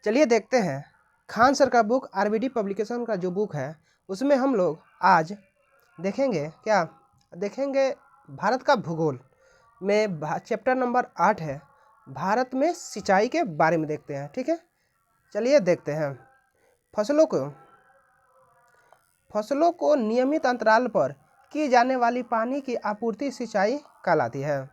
चलिए देखते हैं खान सर का बुक आरबीडी पब्लिकेशन का जो बुक है उसमें हम लोग आज देखेंगे क्या देखेंगे भारत का भूगोल में चैप्टर नंबर 8 है। भारत में सिंचाई के बारे में देखते हैं। ठीक है, चलिए देखते हैं। फसलों को नियमित अंतराल पर की जाने वाली पानी की आपूर्ति सिंचाई कहलाती है।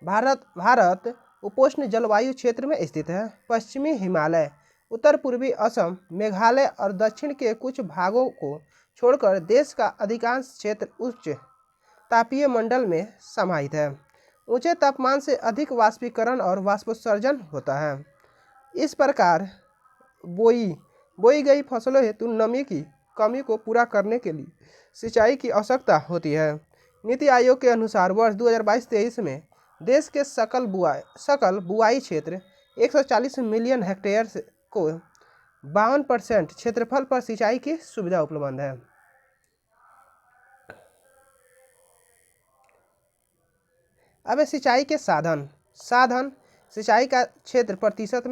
भारत उपोष्ण जलवायु क्षेत्र में स्थित है। पश्चिमी हिमालय, उत्तर पूर्वी असम, मेघालय और दक्षिण के कुछ भागों को छोड़कर देश का अधिकांश क्षेत्र उच्च तापीय मंडल में समाहित है। ऊंचे तापमान से अधिक वाष्पीकरण और वाष्पोत्सर्जन होता है। इस प्रकार बोई गई फसलों हेतु नमी की कमी को पूरा करने के लिए सिंचाई की आवश्यकता होती है। नीति आयोग के अनुसार वर्ष 2022-23 में देश के सकल बुआई क्षेत्र 140 मिलियन हेक्टेयर को 52% क्षेत्रफल पर सिंचाई की सुविधा उपलब्ध है। अब सिंचाई के साधन सिंचाई का क्षेत्र प्रतिशत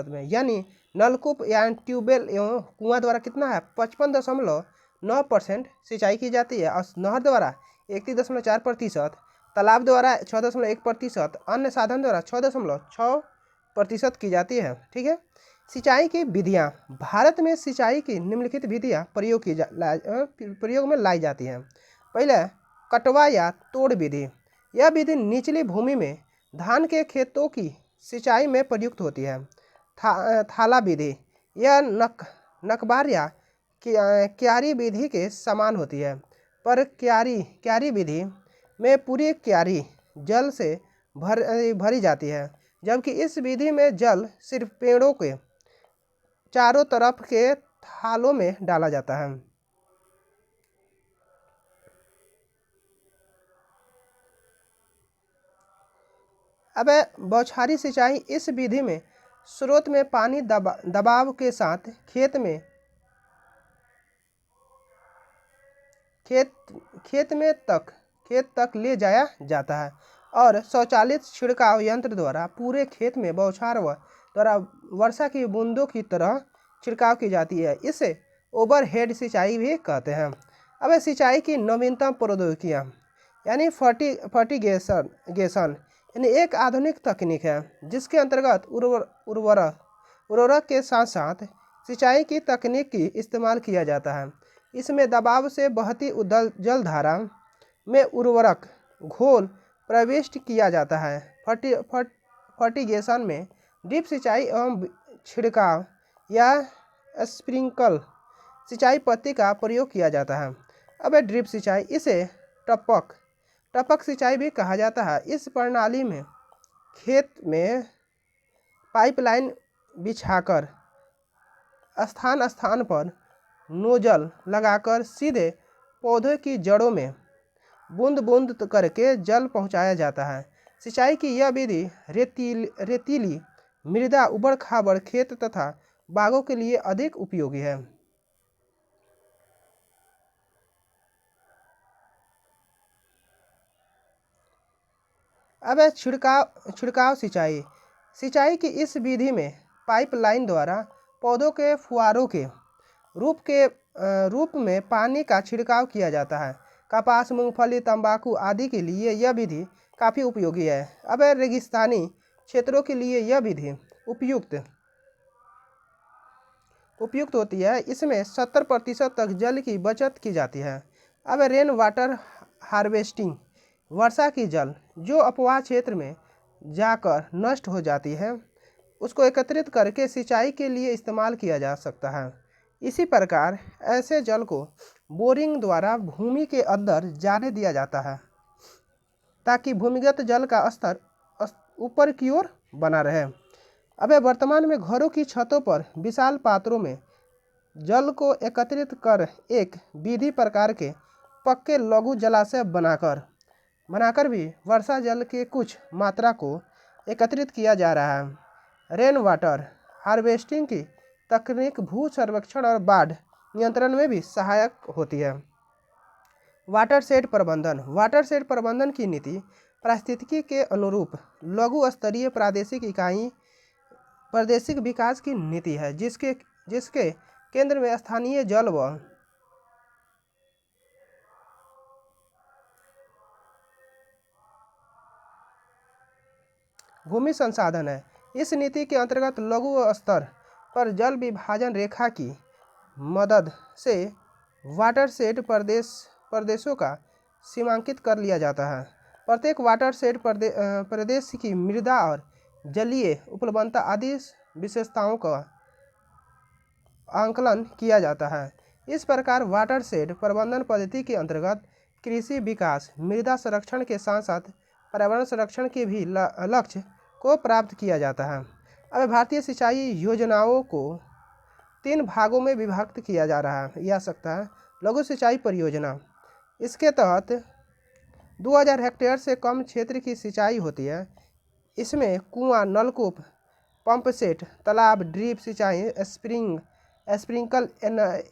में यानी नलकूप या ट्यूबवेल एवं कुआं द्वारा कितना है 55.9% सिंचाई की जाती है और नहर द्वारा 31.4%, तालाब द्वारा 6.1%, अन्य साधन द्वारा 6.6% की जाती है। ठीक है, सिंचाई की विधियाँ। भारत में सिंचाई की निम्नलिखित विधियाँ प्रयोग में लाई जाती हैं। पहले कटवा या तोड़ विधि। यह विधि निचली भूमि में धान के खेतों की सिंचाई में प्रयुक्त होती है। थाला विधि। यह नकबार या क्यारी विधि के समान होती है, पर क्यारी विधि में पूरी क्यारी जल से भरी जाती है, जबकि इस विधि में जल सिर्फ पेड़ों के चारों तरफ के थालों में डाला जाता है। अब बौछारी सिंचाई। इस विधि में स्रोत में पानी दबाव के साथ खेत तक ले जाया जाता है और स्वचालित छिड़काव यंत्र द्वारा पूरे खेत में बौछार द्वारा वर्षा की बूंदों की तरह छिड़काव की जाती है। इसे ओवरहेड सिंचाई भी कहते हैं। अब सिंचाई की नवीनतम प्रौद्योगिकियाँ यानी फर्टिगेशन यानी एक आधुनिक तकनीक है जिसके अंतर्गत उर्वरक के साथ साथ सिंचाई की तकनीक की इस्तेमाल किया जाता है। इसमें दबाव से बहती जलधारा में उर्वरक घोल प्रविष्ट किया जाता है। फर्टिगेशन में ड्रिप सिंचाई एवं छिड़काव या स्प्रिंकल सिंचाई पद्धति का प्रयोग किया जाता है। अब ड्रिप सिंचाई, इसे टपक सिंचाई भी कहा जाता है। इस प्रणाली में खेत में पाइपलाइन बिछाकर स्थान पर नोजल लगाकर सीधे पौधे की जड़ों में बूंद करके जल पहुंचाया जाता है। सिंचाई की यह विधि रेतीली मृदा, उबड़ खाबड़ खेत तथा बागों के लिए अधिक उपयोगी है। अब छिड़काव सिंचाई की इस विधि में पाइपलाइन द्वारा पौधों के फुहारों के रूप में पानी का छिड़काव किया जाता है। कपास, मूंगफली, तंबाकू आदि के लिए यह विधि काफ़ी उपयोगी है। अब रेगिस्तानी क्षेत्रों के लिए यह विधि उपयुक्त होती है। इसमें 70% तक जल की बचत की जाती है। अब रेन वाटर हार्वेस्टिंग। वर्षा की जल जो अपवाह क्षेत्र में जाकर नष्ट हो जाती है उसको एकत्रित करके सिंचाई के लिए इस्तेमाल किया जा सकता है। इसी प्रकार ऐसे जल को बोरिंग द्वारा भूमि के अंदर जाने दिया जाता है ताकि भूमिगत जल का स्तर ऊपर की ओर बना रहे। अब वर्तमान में घरों की छतों पर विशाल पात्रों में जल को एकत्रित कर एक विधि प्रकार के पक्के लघु जलाशय बनाकर भी वर्षा जल के कुछ मात्रा को एकत्रित किया जा रहा है। रेन वाटर हार्वेस्टिंग की तकनीक भू सर्वेक्षण और बाढ़ नियंत्रण में भी सहायक होती है। वाटरशेड प्रबंधन की नीति पारिस्थितिकी के अनुरूप लघु स्तरीय प्रादेशिक इकाई प्रादेशिक विकास की नीति है जिसके जिसके केंद्र में स्थानीय जल व भूमि संसाधन है। इस नीति के अंतर्गत लघु स्तर पर जल विभाजन रेखा की मदद से वाटरशेड प्रदेशों का सीमांकित कर लिया जाता है। प्रत्येक वाटरशेड प्रदेश की मृदा और जलीय उपलब्धता आदि विशेषताओं का आंकलन किया जाता है। इस प्रकार वाटरशेड प्रबंधन पद्धति के अंतर्गत कृषि विकास, मृदा संरक्षण के साथ साथ पर्यावरण संरक्षण के भी लक्ष्य को प्राप्त किया जाता है। अब भारतीय सिंचाई योजनाओं को 3 भागों में विभक्त किया जा रहा है या सकता है। लघु सिंचाई परियोजना, इसके तहत 2000 हेक्टेयर से कम क्षेत्र की सिंचाई होती है। इसमें कुआं, नलकूप, पंप सेट, तालाब, ड्रिप सिंचाई, स्प्रिंकल,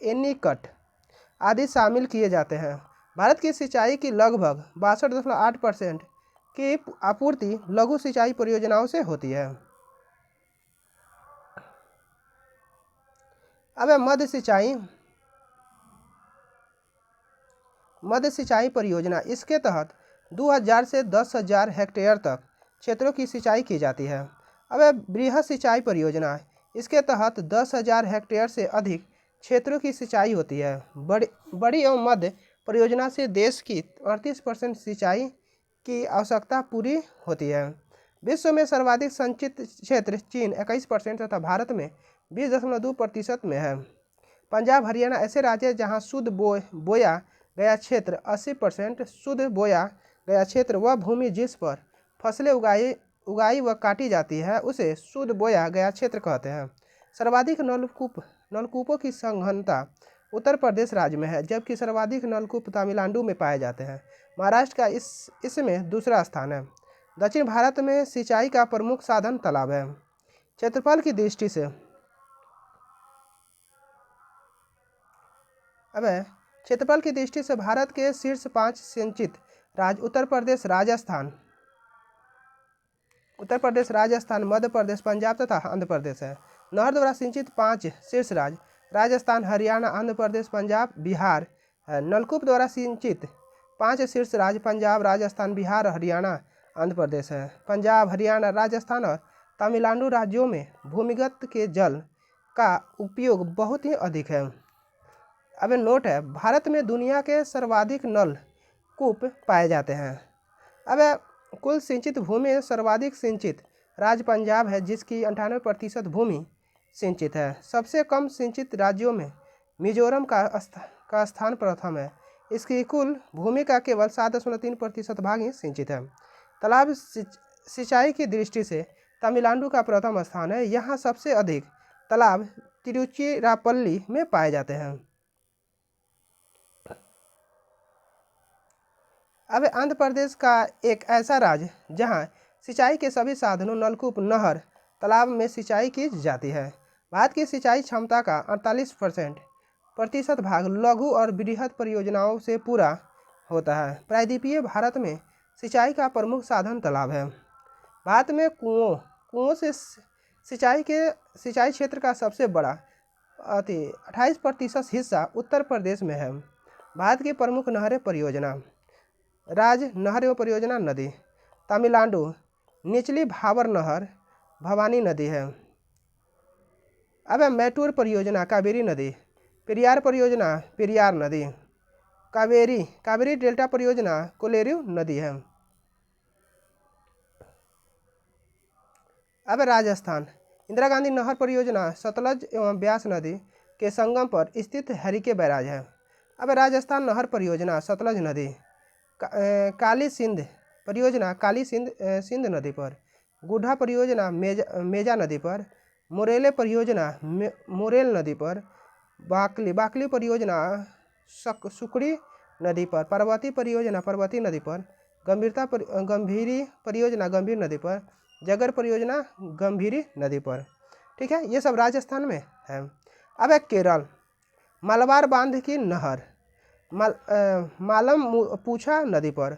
एनीकट आदि शामिल किए जाते हैं। भारत की सिंचाई की लगभग 62.8% की आपूर्ति लघु सिंचाई परियोजनाओं से होती है। अब मध्य सिंचाई परियोजना, इसके तहत 2000 से 10,000 हेक्टेयर तक क्षेत्रों की सिंचाई की जाती है। अब बृहद सिंचाई परियोजना, इसके तहत 10,000 हेक्टेयर से अधिक क्षेत्रों की सिंचाई होती है। बड़ी एवं मध्य परियोजना से देश की 38% सिंचाई की आवश्यकता पूरी होती है। विश्व में सर्वाधिक संचित क्षेत्र चीन 21% तथा भारत में 20.2% में है। पंजाब, हरियाणा ऐसे राज्य हैं जहाँ शुद्ध बोया गया क्षेत्र 80%, शुद्ध बोया गया क्षेत्र वह भूमि जिस पर फसलें उगाई व काटी जाती है उसे शुद्ध बोया गया क्षेत्र कहते हैं। सर्वाधिक नलकूपों की संघनता उत्तर प्रदेश राज्य में है, जबकि सर्वाधिक नलकूप तमिलनाडु में पाए जाते हैं। महाराष्ट्र का इसमें दूसरा स्थान है। दक्षिण भारत में सिंचाई का प्रमुख साधन तालाब है। क्षेत्रफल की दृष्टि से भारत के शीर्ष 5 सिंचित राज्य उत्तर प्रदेश, राजस्थान, मध्य प्रदेश, पंजाब तथा आंध्र प्रदेश है। नहर द्वारा सिंचित 5 शीर्ष राज्य राजस्थान, हरियाणा, आंध्र प्रदेश, पंजाब, बिहार है। नलकूप द्वारा सिंचित 5 शीर्ष राज्य पंजाब, राजस्थान, बिहार, हरियाणा, आंध्र प्रदेश है। पंजाब, हरियाणा, राजस्थान और तमिलनाडु राज्यों में भूमिगत के जल का उपयोग बहुत ही अधिक है। अब नोट है, भारत में दुनिया के सर्वाधिक नलकूप पाए जाते हैं। अब कुल सिंचित भूमि में सर्वाधिक सिंचित राज्य पंजाब है जिसकी 98% भूमि सिंचित है। सबसे कम सिंचित राज्यों में मिजोरम का स्थान प्रथम है। इसकी कुल भूमि का केवल 7.3% भाग ही सिंचित है। तालाब सिंचाई की दृष्टि से तमिलनाडु का प्रथम स्थान है। यहाँ सबसे अधिक तालाब तिरुचिरापल्ली में पाए जाते हैं। अब आंध्र प्रदेश का एक ऐसा राज्य जहाँ सिंचाई के सभी साधनों नलकूप, नहर, तालाब में सिंचाई की जाती है। भारत की सिंचाई क्षमता का 48% भाग लघु और बृहद परियोजनाओं से पूरा होता है। प्रायद्वीपीय भारत में सिंचाई का प्रमुख साधन तालाब है। भारत में कुओं से सिंचाई सिंचाई क्षेत्र का सबसे बड़ा 28% हिस्सा उत्तर प्रदेश में है। भारत की प्रमुख नहरें परियोजना, नहर एवं परियोजना नदी, तमिलनाडु निचली भाबर नहर भवानी नदी है। अब मैटूर परियोजना कावेरी नदी, पेरियार परियोजना पेरियार नदी, कावेरी डेल्टा परियोजना कोलेरू नदी है। अब राजस्थान, इंदिरा गांधी नहर परियोजना सतलज एवं ब्यास नदी के संगम पर स्थित हरिके बैराज है। अब राजस्थान नहर परियोजना सतलज नदी, काली सिंध परियोजना सिंध नदी पर, गुढ़ा परियोजना मेजा नदी पर, मोरेले परियोजना मोरेल नदी पर, बाकली परियोजना सुकड़ी नदी पर, पार्वती परियोजना पार्वती नदी पर, गंभीरी परियोजना गंभीर नदी पर, जगर परियोजना गंभीरी नदी पर। ठीक है, ये सब राजस्थान में है। अब एक केरल, मालाबार बांध की नहर मालम पूछा नदी पर,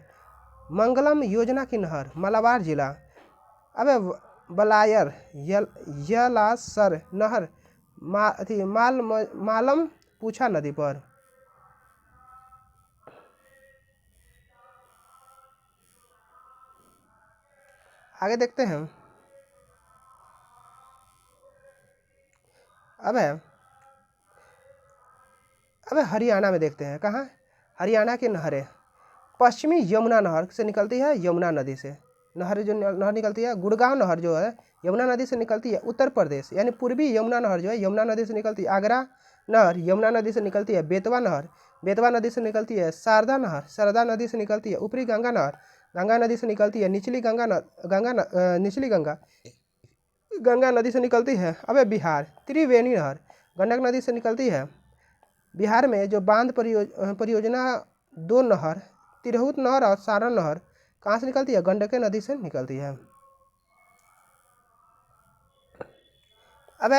मंगलम योजना की नहर मालाबार जिला। अब बलायर यलासर नहर मालम पूछा नदी पर। आगे देखते हैं। अब हरियाणा में देखते हैं। कहाँ? हरियाणा की नहरें। पश्चिमी यमुना नहर से निकलती है, यमुना नदी से नहर जो नहर निकलती है। गुड़गांव नहर जो है यमुना नदी से निकलती है उत्तर प्रदेश, यानी पूर्वी यमुना नहर जो है यमुना नदी से निकलती है। आगरा नहर यमुना नदी से निकलती है। बेतवा नहर बेतवा नदी से निकलती है। शारदा नहर शारदा नदी से निकलती है। ऊपरी गंगा नहर गंगा नदी से निकलती है। निचली गंगा नदी से निकलती है। अब बिहार त्रिवेणी नहर गंडक नदी से निकलती है। बिहार में जो बांध परियोजना दो नहर तिरहुत नहर और सारण नहर कहाँ से निकलती है? गंडक नदी से निकलती है। अब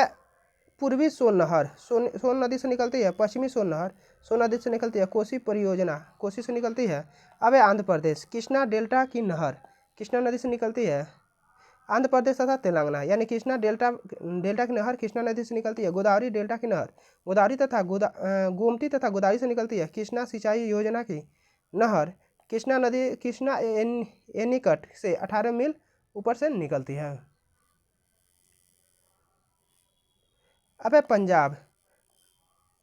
पूर्वी सोन नहर सोन नदी से निकलती है। पश्चिमी सोन नदी से निकलती है। कोसी परियोजना कोसी से निकलती है। अब आंध्र प्रदेश कृष्णा डेल्टा की नहर कृष्णा नदी से निकलती है। आंध्र प्रदेश तथा तेलंगाना यानी कृष्णा डेल्टा की नहर कृष्णा नदी से निकलती है। गोदावरी डेल्टा की नहर गोदावरी तथा गोमती तथा गोदावरी से निकलती है। कृष्णा सिंचाई योजना की नहर कृष्णा एनीकट से 18 मील ऊपर से निकलती है। अब पंजाब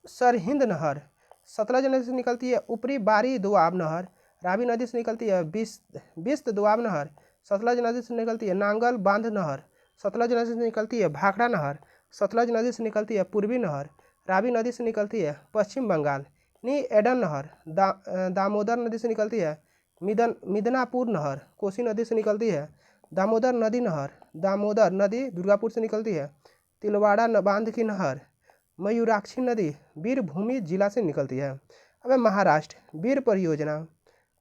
सरहिंद नहर सतलज नदी से निकलती है। ऊपरी बारी दोआब नहर रावी नदी से निकलती है। बिस्त दोआब नहर सतलज नदी से निकलती है। नांगल बांध नहर सतलज नदी से निकलती है। भाखड़ा नहर सतलज नदी से निकलती है। पूर्वी नहर रावी नदी से निकलती है। पश्चिम बंगाल नी एडन नहर दामोदर नदी से निकलती है। मिदनापुर नहर कोसी नदी से निकलती है। दामोदर नदी दुर्गापुर से निकलती है। तिलवाड़ा बांध की नहर मयूराक्षी नदी वीरभूमि जिला से निकलती है। अब महाराष्ट्र वीर परियोजना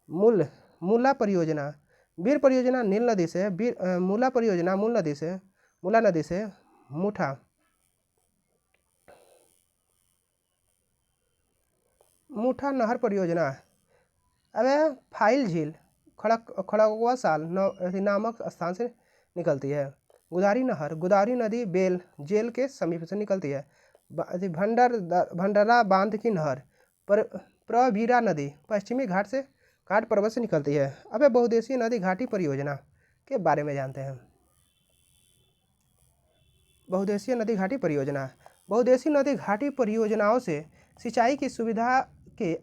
मूला परियोजना नील नदी से मूला परियोजना मूला नदी से मुठा नहर परियोजना। अब फाइल झील खड़गवा साल नामक स्थान से निकलती है। गोदावरी नदी बेल जेल के समीप से निकलती है। भंडारा बांध की नहर प्रवीरा नदी पश्चिमी घाट पर्वत से निकलती है। अब बहुउद्देशीय नदी घाटी परियोजना के बारे में जानते हैं। बहुउद्देशीय नदी घाटी घाटी परियोजनाओं से सिंचाई की सुविधा के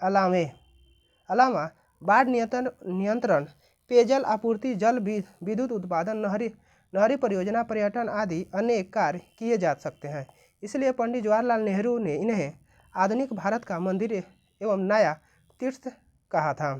अलावा बाढ़ नियंत्रण पेयजल आपूर्ति जल विद्युत उत्पादन नहरी परियोजना पर्यटन आदि अनेक कार्य किए जा सकते हैं। इसलिए पंडित जवाहरलाल नेहरू ने इन्हें आधुनिक भारत का मंदिर एवं नया तीर्थ कहा था।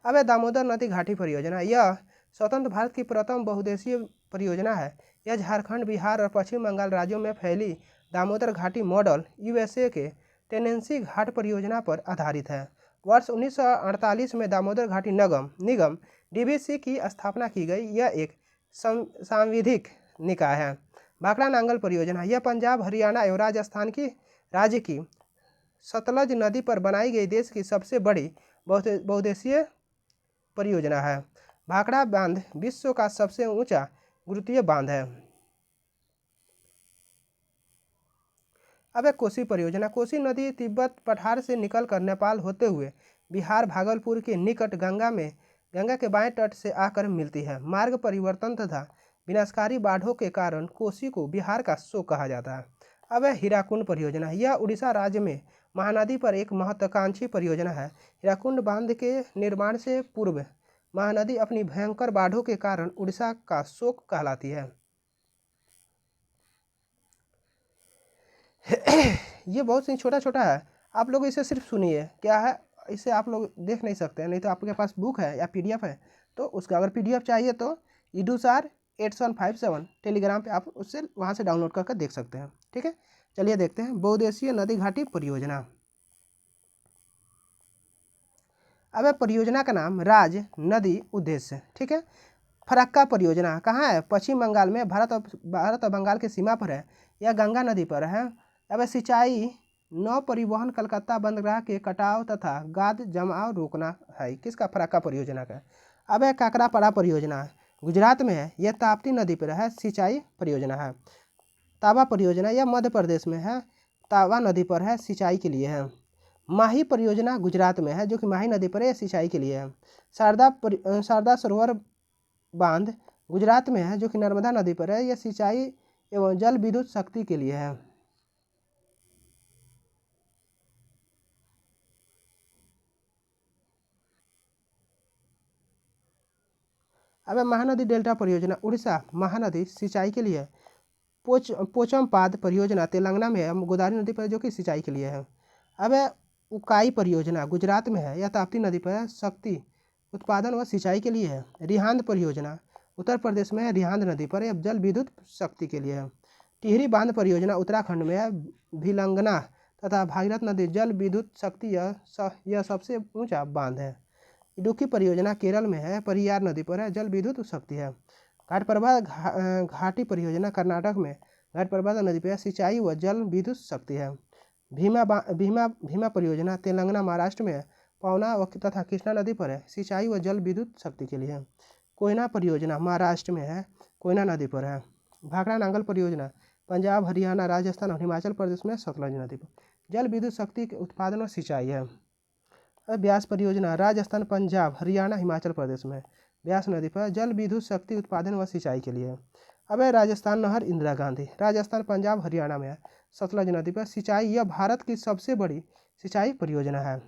अब दामोदर नदी घाटी परियोजना यह स्वतंत्र भारत की प्रथम बहुउद्देशीय परियोजना है। यह झारखंड बिहार और पश्चिम बंगाल राज्यों में फैली दामोदर घाटी मॉडल यूएसए के टेनेंसी घाट परियोजना पर आधारित है। वर्ष 1948 में दामोदर घाटी निगम डीवीसी की स्थापना की गई। यह एक सांविधिक निकाय है। भाखड़ा नांगल परियोजना यह पंजाब हरियाणा एवं राजस्थान की राज्य की सतलज नदी पर बनाई गई देश की सबसे बड़ी बहुउद्देशीय परियोजना है। भाखड़ा बांध विश्व का सबसे ऊंचा गुरुत्वीय बांध है। अब कोसी परियोजना कोसी नदी तिब्बत पठार से निकलकर नेपाल होते हुए बिहार भागलपुर के निकट गंगा के बाएं तट से आकर मिलती है। मार्ग परिवर्तन तथा विनाशकारी बाढ़ों के कारण कोसी को बिहार का शोक कहा जाता है। अब हीराकुंड परियोजना यह उड़ीसा राज्य में महानदी पर एक महत्वाकांक्षी परियोजना है। हीराकुंड बांध के निर्माण से पूर्व महानदी अपनी भयंकर बाढ़ों के कारण उड़ीसा का शोक कहलाती है। ये बहुत ही छोटा है, आप लोग इसे सिर्फ सुनिए। क्या है, इसे आप लोग देख नहीं सकते हैं, नहीं तो आपके पास बुक है या पीडीएफ है तो उसका अगर पीडीएफ चाहिए तो EDUSAR 8757 टेलीग्राम पे आप उससे वहाँ से डाउनलोड करके देख सकते हैं। ठीक है, चलिए देखते हैं बहुउद्देशीय नदी घाटी परियोजना। अब परियोजना का नाम राज नदी उद्देश्य। ठीक है, फरक्का परियोजना कहाँ है? पश्चिम बंगाल में भारत और बंगाल की सीमा पर है। यह गंगा नदी पर है। अब सिंचाई नौ परिवहन कलकत्ता बंदरगाह के कटाव तथा गाद जमाव रोकना है। किसका? फरक्का परियोजना का। अब है काकरापाड़ा परियोजना गुजरात में है, यह ताप्ती नदी पर है, सिंचाई परियोजना है। ताबा परियोजना यह मध्य प्रदेश में है, ताबा नदी पर है, सिंचाई के लिए है। माही परियोजना गुजरात में है, जो कि माही नदी पर है, सिंचाई के लिए है। शारदा सरोवर बांध गुजरात में है, जो कि नर्मदा नदी पर है, यह सिंचाई एवं जल विद्युत शक्ति के लिए है। अब महानदी डेल्टा परियोजना उड़ीसा महानदी सिंचाई के लिए है। पोचमपाद परियोजना तेलंगाना में है, गोदावरी नदी पर, जो कि सिंचाई के लिए है। अब उकाई परियोजना गुजरात में है, यह ताप्ती नदी पर है, शक्ति उत्पादन व सिंचाई के लिए है। रिहांद परियोजना उत्तर प्रदेश में है, रिहांद नदी पर, यह जल विद्युत शक्ति के लिए है। टिहरी बांध परियोजना उत्तराखंड में है, भिलंगना तथा भागीरथ नदी जल विद्युत शक्ति यह सबसे ऊंचा बांध है। इडुक्की परियोजना केरल में है, परियार नदी पर है, जल विद्युत शक्ति है। घाटप्रभा घाटी परियोजना कर्नाटक में घाटप्रभा नदी पर सिंचाई व जल विद्युत शक्ति है। भीमा परियोजना तेलंगाना महाराष्ट्र में है, पवना तथा कृष्णा नदी पर है, सिंचाई व जल विद्युत शक्ति के लिए है। कोयना परियोजना महाराष्ट्र में है, कोयना नदी पर है। भाखड़ा नांगल परियोजना पंजाब हरियाणा राजस्थान और हिमाचल प्रदेश में सतलज नदी पर जल विद्युत शक्ति के उत्पादन और सिंचाई है। ब्यास परियोजना राजस्थान पंजाब हरियाणा हिमाचल प्रदेश में ब्यास नदी पर जल विद्युत शक्ति उत्पादन व सिंचाई के लिए। अब है राजस्थान नहर इंदिरा गांधी राजस्थान पंजाब हरियाणा में है, सतलज नदी पर सिंचाई, यह भारत की सबसे बड़ी सिंचाई परियोजना है।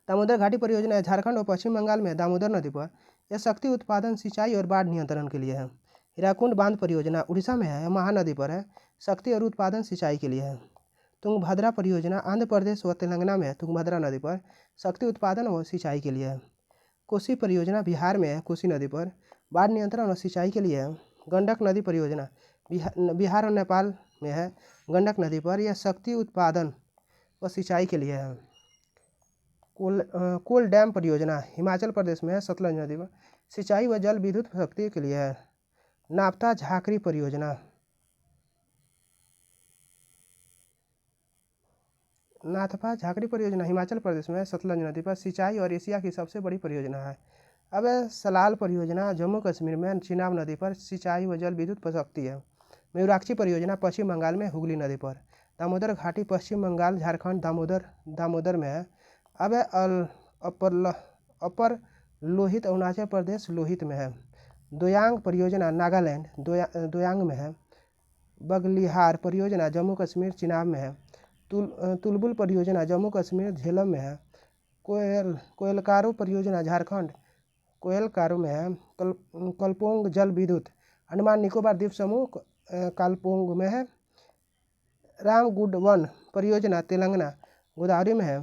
दामोदर घाटी परियोजना है, झारखंड और पश्चिम बंगाल में दामोदर नदी पर, यह शक्ति उत्पादन सिंचाई और बाढ़ नियंत्रण के लिए है। हीराकुंड बांध परियोजना उड़ीसा में है, महानदी पर है, शक्ति और उत्पादन सिंचाई के लिए है। तुंगभद्रा परियोजना आंध्र प्रदेश व तेलंगाना में है, तुंगभद्रा नदी पर, शक्ति उत्पादन और सिंचाई के लिए है। कोसी परियोजना बिहार में है, कोसी नदी पर, बाढ़ नियंत्रण और सिंचाई के लिए है। गंडक नदी परियोजना बिहार और नेपाल में है, गंडक नदी पर, यह शक्ति उत्पादन व सिंचाई के लिए है। कोल डैम परियोजना हिमाचल प्रदेश में है, सतलज नदी पर, सिंचाई व जल विद्युत शक्ति के लिए है। नापता झाकरी परियोजना नाथपा झाकरी परियोजना हिमाचल प्रदेश में सतलज नदी पर, सिंचाई और एशिया की सबसे बड़ी परियोजना है। अब सलाल परियोजना जम्मू कश्मीर में चिनाब नदी पर, सिंचाई व जल विद्युत शक्ति है। मयूराक्षी परियोजना पश्चिम बंगाल में हुगली नदी पर। दामोदर घाटी पश्चिम बंगाल झारखंड दामोदर में है। अब अपर लोहित अरुणाचल प्रदेश लोहित में है। दोयांग परियोजना नागालैंड दोयांग में है। बगलिहार परियोजना जम्मू कश्मीर चिनाब में है। तुलबुल परियोजना जम्मू कश्मीर झेलम में है। कोयलकारो परियोजना झारखंड कोयलकारो में है। कलपोंग जल विद्युत अंडमान निकोबार द्वीप समूह कालपोंग में है। रामगुड वन परियोजना तेलंगाना गोदावरी में है।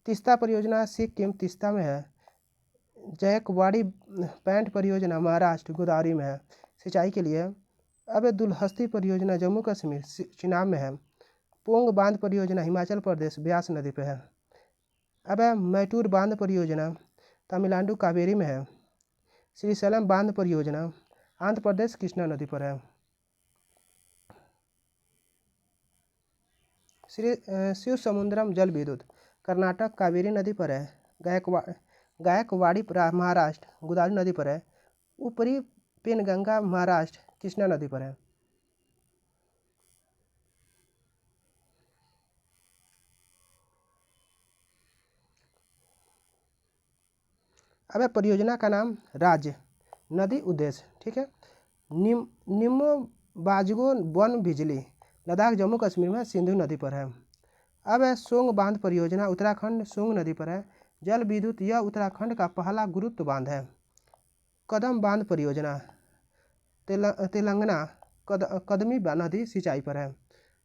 तीस्ता परियोजना सिक्किम तीस्ता में है। जयकवाड़ी पैंट परियोजना महाराष्ट्र गोदावरी में है, सिंचाई के लिए। अब दुलहस्ती परियोजना जम्मू कश्मीर चिनाब में है। पोंग बांध परियोजना हिमाचल प्रदेश ब्यास नदी पर है। अब मैटूर बांध परियोजना तमिलनाडु कावेरी में है। श्रीशैलम बांध परियोजना आंध्र प्रदेश कृष्णा नदी पर है। शिव समुद्रम जल विद्युत कर्नाटक कावेरी नदी पर है। गायकवाड़ी महाराष्ट्र गोदावरी नदी पर है। ऊपरी पेनगंगा महाराष्ट्र कृष्णा नदी पर है। अब परियोजना का नाम राज्य नदी उद्देश्य, ठीक है। निम्नो बाजगो वन बिजली लद्दाख जम्मू कश्मीर में सिंधु नदी पर है। अब सोंग बांध परियोजना उत्तराखंड सोंग नदी पर है, जल विद्युत, यह उत्तराखंड का पहला गुरुत्व बांध है। कदम बांध परियोजना तेलंगाना कदमी नदी सिंचाई पर है।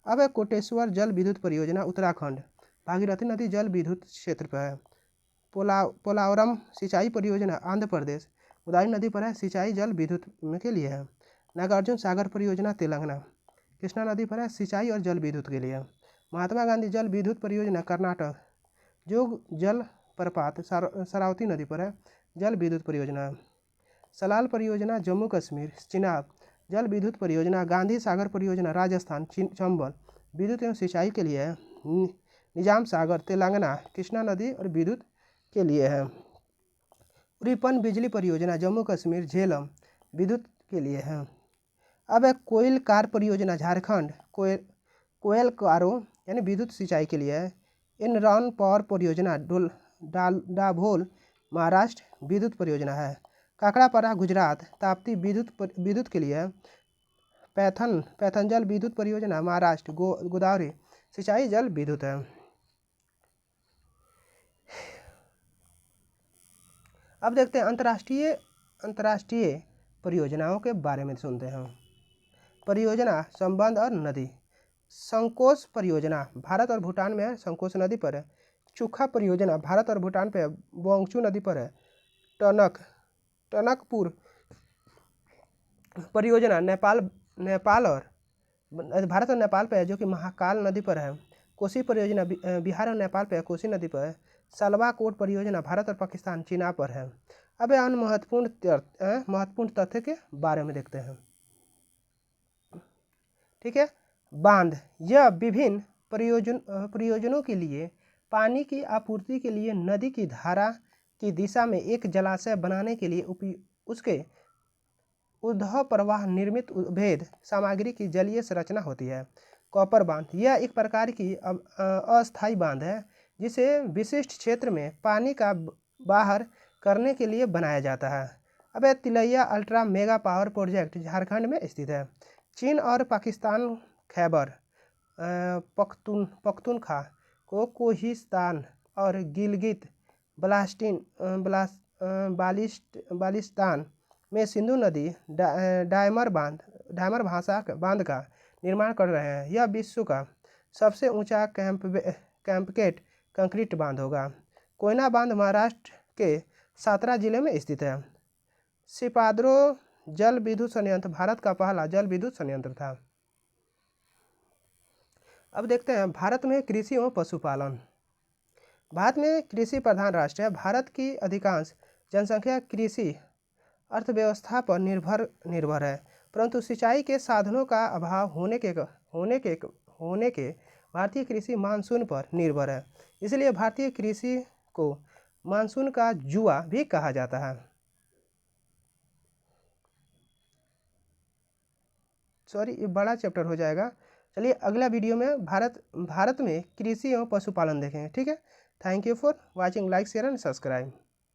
अब कोटेश्वर जल विद्युत परियोजना उत्तराखंड भागीरथी नदी जल विद्युत क्षेत्र पर है। पोलावरम सिंचाई परियोजना आंध्र प्रदेश गोदावरी नदी पर है, सिंचाई जल विद्युत के लिए है। नागार्जुन सागर परियोजना तेलंगाना कृष्णा नदी पर है, सिंचाई और जल विद्युत के लिए। महात्मा गांधी जल विद्युत परियोजना कर्नाटक जोग जल प्रपात शरावती नदी पर है, जल विद्युत परियोजना। सलाल परियोजना जम्मू कश्मीर चिनाब जल विद्युत परियोजना। गांधी सागर परियोजना राजस्थान चंबल विद्युत एवं सिंचाई के लिए है। निजाम सागर तेलंगाना कृष्णा नदी और विद्युत के लिए है। उरी पन बिजली परियोजना जम्मू कश्मीर झेलम विद्युत के लिए है। अब है कोयल कार परियोजना झारखंड, कोयल कारों यानी विद्युत सिंचाई के लिए है। इनरॉन पावर परियोजना डाभोल महाराष्ट्र विद्युत परियोजना है। काकड़ापारा गुजरात ताप्ती विद्युत के लिए है। पैथनजल विद्युत परियोजना महाराष्ट्र गोदावरी सिंचाई जल विद्युत है। अब देखते हैं अंतर्राष्ट्रीय परियोजनाओं के बारे में सुनते हैं। परियोजना संबंध और नदी। संकोश परियोजना भारत और भूटान में है, संकोश नदी पर है। चुखा परियोजना भारत और भूटान पे है, बोंगचू नदी पर है। टनकपुर परियोजना नेपाल और भारत और नेपाल पे है, जो कि महाकाल नदी पर है। कोसी परियोजना बिहार और नेपाल पे है, कोसी नदी पर है। सालवाकोट परियोजना भारत और पाकिस्तान चीना पर है। अब अन्य महत्वपूर्ण तथ्य के बारे में देखते हैं। ठीक है, बांध यह विभिन्न प्रयोजनों के लिए पानी की आपूर्ति के लिए नदी की धारा की दिशा में एक जलाशय बनाने के लिए उसके उद्धव प्रवाह निर्मित भेद सामग्री की जलीय संरचना होती है। कॉपर बांध यह एक प्रकार की अस्थायी बांध है जिसे विशिष्ट क्षेत्र में पानी का बाहर करने के लिए बनाया जाता है। अब Tilaiya ultra mega power project Jharkhand में स्थित है। चीन और पाकिस्तान खैबर पख्तूनख्वा को कोहिस्तान और गिलगित बाल्टिस्तान में सिंधु नदी डायमर बांध का निर्माण कर रहे हैं। यह विश्व का सबसे ऊंचा कैंपकेट कंक्रीट बांध होगा। कोयना बांध महाराष्ट्र के सातारा जिले में स्थित है। सिपाद्रो जल विद्युत संयंत्र भारत का पहला जल विद्युत संयंत्र था। अब देखते हैं भारत में कृषि एवं पशुपालन। भारत में कृषि प्रधान राष्ट्र है। भारत की अधिकांश जनसंख्या कृषि अर्थव्यवस्था पर निर्भर है, परंतु सिंचाई के साधनों का अभाव होने के भारतीय कृषि मानसून पर निर्भर है। इसलिए भारतीय कृषि को मानसून का जुआ भी कहा जाता है। सॉरी, ये बड़ा चैप्टर हो जाएगा। चलिए अगला वीडियो में भारत में कृषि एवं पशुपालन देखेंगे। ठीक है, thank you for watching, like share and subscribe.